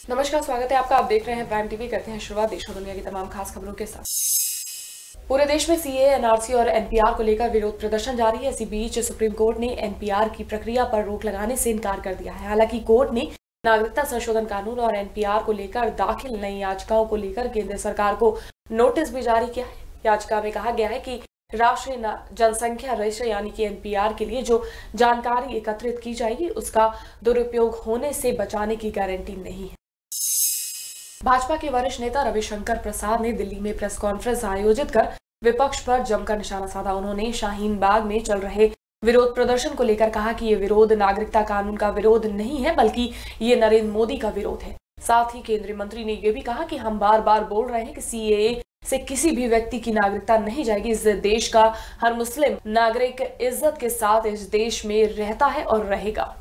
नमस्कार, स्वागत है आपका। आप देख रहे हैं प्राइम टीवी। करते हैं शुरुआत देश और दुनिया की तमाम खास खबरों के साथ। पूरे देश में सीएए, एनआरसी और एनपीआर को लेकर विरोध प्रदर्शन जारी है। इसी बीच सुप्रीम कोर्ट ने एनपीआर की प्रक्रिया पर रोक लगाने से इनकार कर दिया है। हालांकि कोर्ट ने नागरिकता संशोधन कानून और एनपीआर को लेकर दाखिल नई याचिकाओं को लेकर केंद्र सरकार को नोटिस भी जारी किया है। याचिका में कहा गया है कि राष्ट्रीय जनसंख्या रजिस्टर यानी कि एनपीआर के लिए जो जानकारी एकत्रित की जाएगी उसका दुरुपयोग होने से बचाने की गारंटी नहीं है। भाजपा के वरिष्ठ नेता रविशंकर प्रसाद ने दिल्ली में प्रेस कॉन्फ्रेंस आयोजित कर विपक्ष पर जमकर निशाना साधा। उन्होंने शाहीन बाग में चल रहे विरोध प्रदर्शन को लेकर कहा कि ये विरोध नागरिकता कानून का विरोध नहीं है, बल्कि ये नरेंद्र मोदी का विरोध है। साथ ही केंद्रीय मंत्री ने यह भी कहा कि हम बार बार बोल रहे हैं कि सीएए से किसी भी व्यक्ति की नागरिकता नहीं जाएगी। इस देश का हर मुस्लिम नागरिक इज्जत के साथ इस देश में रहता है और रहेगा।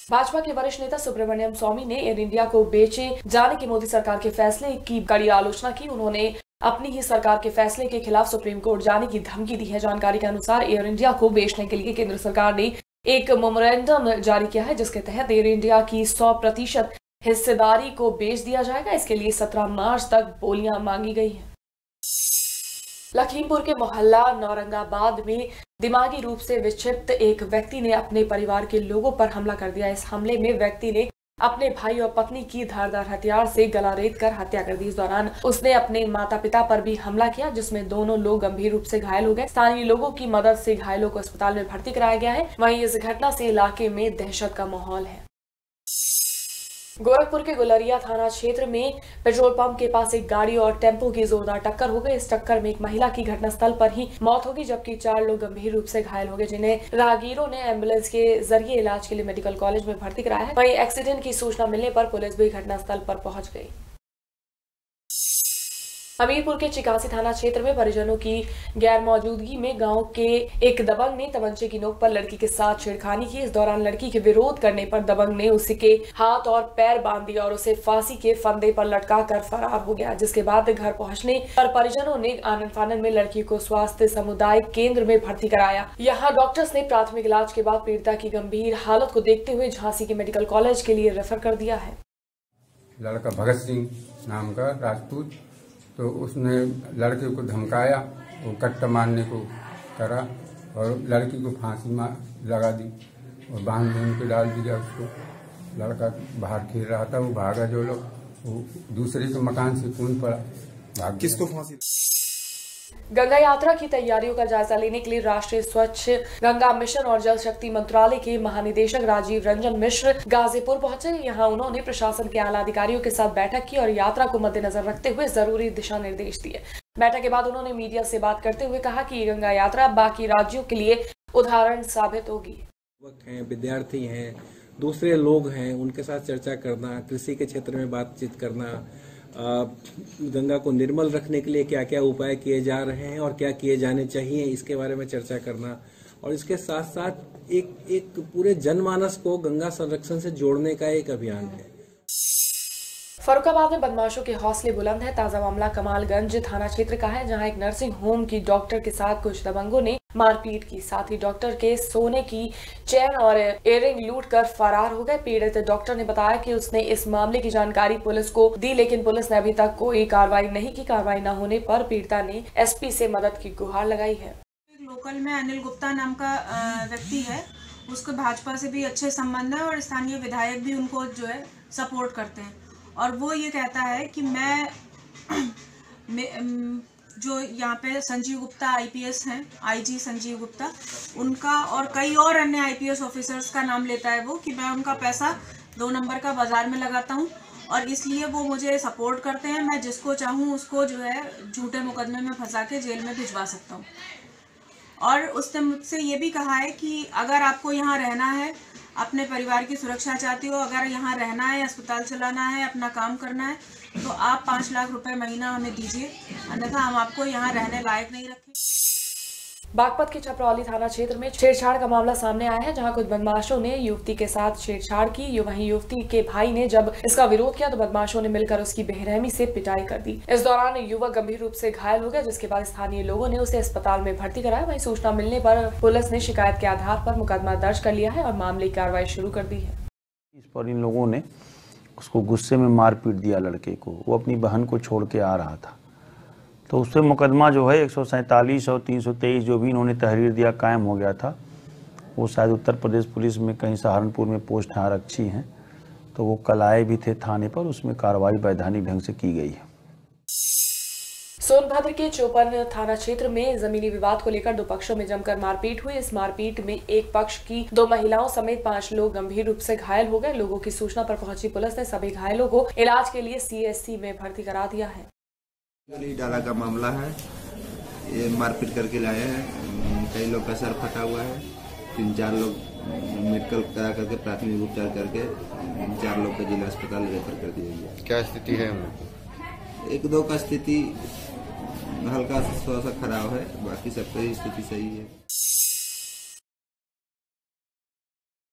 भाजपा के वरिष्ठ नेता सुब्रमण्यम स्वामी ने एयर इंडिया को बेचे जाने के मोदी सरकार के फैसले की कड़ी आलोचना की। उन्होंने अपनी ही सरकार के फैसले के खिलाफ सुप्रीम कोर्ट जाने की धमकी दी है। जानकारी के अनुसार एयर इंडिया को बेचने के लिए केंद्र सरकार ने एक मेमोरेंडम जारी किया है, जिसके तहत एयर इंडिया की 100% हिस्सेदारी को बेच दिया जाएगा। इसके लिए 17 मार्च तक बोलियां मांगी गई हैं। लखीमपुर के मोहल्ला नौरंगाबाद में दिमागी रूप से विक्षिप्त एक व्यक्ति ने अपने परिवार के लोगों पर हमला कर दिया। इस हमले में व्यक्ति ने अपने भाई और पत्नी की धारदार हथियार से गला रेत कर हत्या कर दी। इस दौरान उसने अपने माता पिता पर भी हमला किया, जिसमें दोनों लोग गंभीर रूप से घायल हो गए। स्थानीय लोगों की मदद से घायलों को अस्पताल में भर्ती कराया गया है। वहीं इस घटना से इलाके में दहशत का माहौल है। गोरखपुर के गुलरिया थाना क्षेत्र में पेट्रोल पंप के पास एक गाड़ी और टेम्पो की जोरदार टक्कर हो गई। इस टक्कर में एक महिला की घटनास्थल पर ही मौत हो गई, जबकि 4 लोग गंभीर रूप से घायल हो गए, जिन्हें राहगीरों ने एम्बुलेंस के जरिए इलाज के लिए मेडिकल कॉलेज में भर्ती कराया है। वहीं एक्सीडेंट की सूचना मिलने पर पुलिस भी घटनास्थल पर पहुंच गई। हमीरपुर के चिकासी थाना क्षेत्र में परिजनों की गैर मौजूदगी में गांव के एक दबंग ने तमंचे की नोक पर लड़की के साथ छेड़खानी की। इस दौरान लड़की के विरोध करने पर दबंग ने उसके हाथ और पैर बांध दिया और उसे फांसी के फंदे पर लटकाकर फरार हो गया। जिसके बाद घर पहुंचने पर परिजनों ने आनन फानन में लड़की को स्वास्थ्य सामुदायिक केंद्र में भर्ती कराया। यहाँ डॉक्टर्स ने प्राथमिक इलाज के बाद पीड़िता की गंभीर हालत को देखते हुए झांसी के मेडिकल कॉलेज के लिए रेफर कर दिया है। लड़का भगत सिंह नाम का राजपूत, तो उसने लड़के को धमकाया, वो कट्टा मारने को करा और लड़की को फांसी लगा दी और बांध के डाल दिया उसको। लड़का बाहर खेल रहा था, वो भागा। जो लोग वो दूसरे के मकान से कूद पड़ा, भाग। किसको फांसी? गंगा यात्रा की तैयारियों का जायजा लेने के लिए राष्ट्रीय स्वच्छ गंगा मिशन और जल शक्ति मंत्रालय के महानिदेशक राजीव रंजन मिश्र गाजीपुर पहुंचे। यहां उन्होंने प्रशासन के आला अधिकारियों के साथ बैठक की और यात्रा को मद्देनजर रखते हुए जरूरी दिशा निर्देश दिए। बैठक के बाद उन्होंने मीडिया से बात करते हुए कहा कि ये गंगा यात्रा बाकी राज्यों के लिए उदाहरण साबित होगी। विद्यार्थी हैं, दूसरे लोग हैं, उनके साथ चर्चा करना, कृषि के क्षेत्र में बातचीत करना, गंगा को निर्मल रखने के लिए क्या क्या उपाय किए जा रहे हैं और क्या किए जाने चाहिए, इसके बारे में चर्चा करना। और इसके साथ साथ एक पूरे जनमानस को गंगा संरक्षण से जोड़ने का एक अभियान है। फर्रुखाबाद में बदमाशों के हौसले बुलंद है। ताजा मामला कमालगंज थाना क्षेत्र का है, जहां एक नर्सिंग होम की डॉक्टर के साथ कुछ दबंगों ने मारपीट की। साथ ही डॉक्टर के सोने की चेन और इयररिंग लूट कर फरार हो गए। पीड़ित डॉक्टर ने बताया कि उसने इस मामले की जानकारी पुलिस को दी, लेकिन पुलिस ने अभी तक कोई कार्रवाई नहीं की। कार्रवाई न होने पर पीड़िता ने एसपी से मदद की गुहार लगाई है। लोकल में अनिल गुप्ता नाम का व्यक्ति है, उसको भाजपा से भी अच्छे संबंध है और स्थानीय विधायक भी उनको जो है सपोर्ट करते हैं। और वो ये कहता है कि मैं जो यहाँ पे संजीव गुप्ता आईपीएस हैं, आईजी संजीव गुप्ता, उनका और कई और अन्य आईपीएस ऑफिसर्स का नाम लेता है वो, कि मैं उनका पैसा 2 नंबर का बाजार में लगाता हूँ और इसलिए वो मुझे सपोर्ट करते हैं। मैं जिसको चाहूँ उसको जो है झूठे मुकदमे में फंसा के जेल में भिजवा सकता हूँ। और उसने मुझसे ये भी कहा है कि अगर आपको यहाँ रहना है, अपने परिवार की सुरक्षा चाहती हो, अगर यहाँ रहना है, अस्पताल चलाना है, अपना काम करना है, तो आप 5 लाख रुपए महीना हमें दीजिए, अन्यथा हम आपको यहाँ रहने लायक नहीं रखें। बागपत के छपरौली थाना क्षेत्र में छेड़छाड़ का मामला सामने आया है, जहां कुछ बदमाशों ने युवती के साथ छेड़छाड़ की। वहीं युवती के भाई ने जब इसका विरोध किया तो बदमाशों ने मिलकर उसकी बेरहमी से पिटाई कर दी। इस दौरान युवक गंभीर रूप से घायल हो गया, जिसके बाद स्थानीय लोगों ने उसे अस्पताल में भर्ती कराया। वहीं सूचना मिलने पर पुलिस ने शिकायत के आधार पर मुकदमा दर्ज कर लिया है और मामले की कार्रवाई शुरू कर दी है। इस पर इन लोगों ने उसको गुस्से में मार पीट दिया लड़के को। वो अपनी बहन को छोड़ के आ रहा था, तो उससे मुकदमा जो है 147 और 323 जो भी इन्होंने तहरीर दिया कायम हो गया था। वो शायद उत्तर प्रदेश पुलिस में कहीं सहारनपुर में पोस्ट आरक्षी हैं, तो वो कल आए भी थे थाने पर, उसमें कार्रवाई वैधानिक ढंग से की गई है। सोनभद्र के चौपन थाना क्षेत्र में जमीनी विवाद को लेकर दो पक्षों में जमकर मारपीट हुई। इस मारपीट में एक पक्ष की 2 महिलाओं समेत 5 लोग गंभीर रूप से घायल हो गए। लोगों की सूचना पर पहुंची पुलिस ने सभी घायलों को इलाज के लिए CSC में भर्ती करा दिया है। डाला का मामला है, ये मारपीट करके लाए हैं। कई लोग का सर फटा हुआ है, 3-4 लोग मेडिकल करा करके प्राथमिक उपचार करके 4 लोग को जिला अस्पताल रेफर कर दिया गया। क्या स्थिति है? 1-2 का स्थिति हल्का सा खराब है, बाकी सबकी स्थिति सही है।